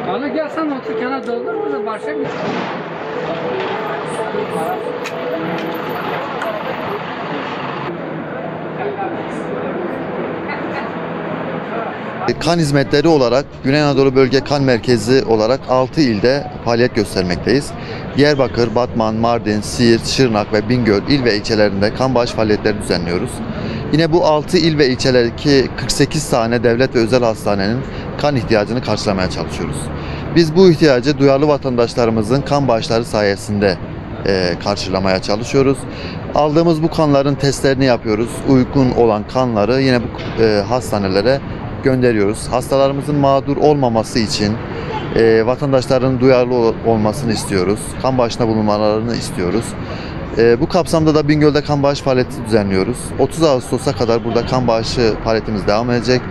Ana gel sen otur kenarda olur mu? Başka bir... Kan hizmetleri olarak Güney Anadolu Bölge Kan Merkezi olarak 6 ilde faaliyet göstermekteyiz. Diyarbakır, Batman, Mardin, Siirt, Şırnak ve Bingöl il ve ilçelerinde kan bağış faaliyetleri düzenliyoruz. Yine bu 6 il ve ilçelerdeki 48 tane devlet ve özel hastanenin kan ihtiyacını karşılamaya çalışıyoruz. Biz bu ihtiyacı duyarlı vatandaşlarımızın kan bağışları sayesinde karşılamaya çalışıyoruz. Aldığımız bu kanların testlerini yapıyoruz. Uygun olan kanları yine bu hastanelere gönderiyoruz. Hastalarımızın mağdur olmaması için vatandaşların duyarlı olmasını istiyoruz. Kan bağışına bulunmalarını istiyoruz. Bu kapsamda da Bingöl'de kan bağış faaliyeti düzenliyoruz. 30 Ağustos'a kadar burada kan bağışı faaliyetimiz devam edecek.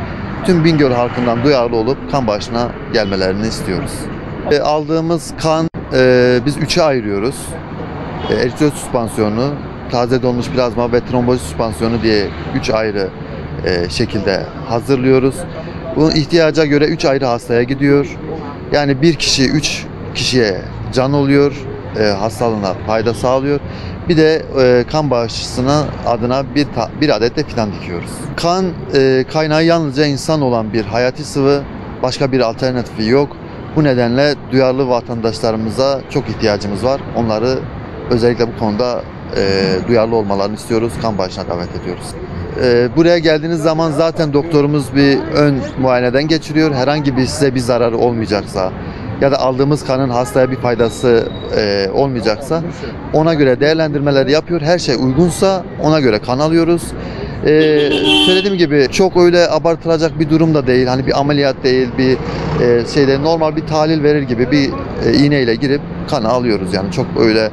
Tüm Bingöl halkından duyarlı olup kan bağışına gelmelerini istiyoruz. Aldığımız kan biz 3'e ayırıyoruz. Eritrosit süspansiyonu, taze donmuş plazma ve trombozit süspansiyonu diye 3 ayrı şekilde hazırlıyoruz. Bunun ihtiyaca göre 3 ayrı hastaya gidiyor. Yani bir kişi 3 kişiye can oluyor, hastalığına fayda sağlıyor. Bir de kan bağışçısına adına bir adet de fidan dikiyoruz. Kan kaynağı yalnızca insan olan bir hayati sıvı, başka bir alternatifi yok. Bu nedenle duyarlı vatandaşlarımıza çok ihtiyacımız var. Onları özellikle bu konuda duyarlı olmalarını istiyoruz. Kan bağışına davet ediyoruz. Buraya geldiğiniz zaman zaten doktorumuz bir ön muayeneden geçiriyor. Herhangi size bir zararı olmayacaksa ya da aldığımız kanın hastaya bir faydası olmayacaksa ona göre değerlendirmeleri yapıyor. Her şey uygunsa ona göre kan alıyoruz. Söylediğim gibi çok öyle abartılacak bir durum da değil. Hani bir ameliyat değil, bir şeyde normal bir tahlil verir gibi bir iğneyle girip kanı alıyoruz. Yani çok öyle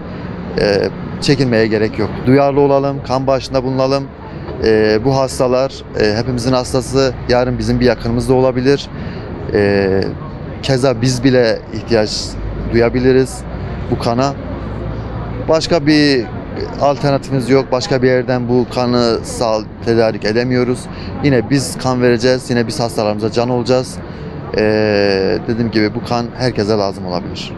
çekinmeye gerek yok. Duyarlı olalım, kan bağışında bulunalım. Bu hastalar hepimizin hastası, yarın bizim bir yakınımız da olabilir. Keza biz bile ihtiyaç duyabiliriz bu kana. Başka bir alternatifimiz yok. Başka bir yerden bu kanı tedarik edemiyoruz. Yine biz kan vereceğiz. Yine biz hastalarımıza can olacağız. Dediğim gibi bu kan herkese lazım olabilir.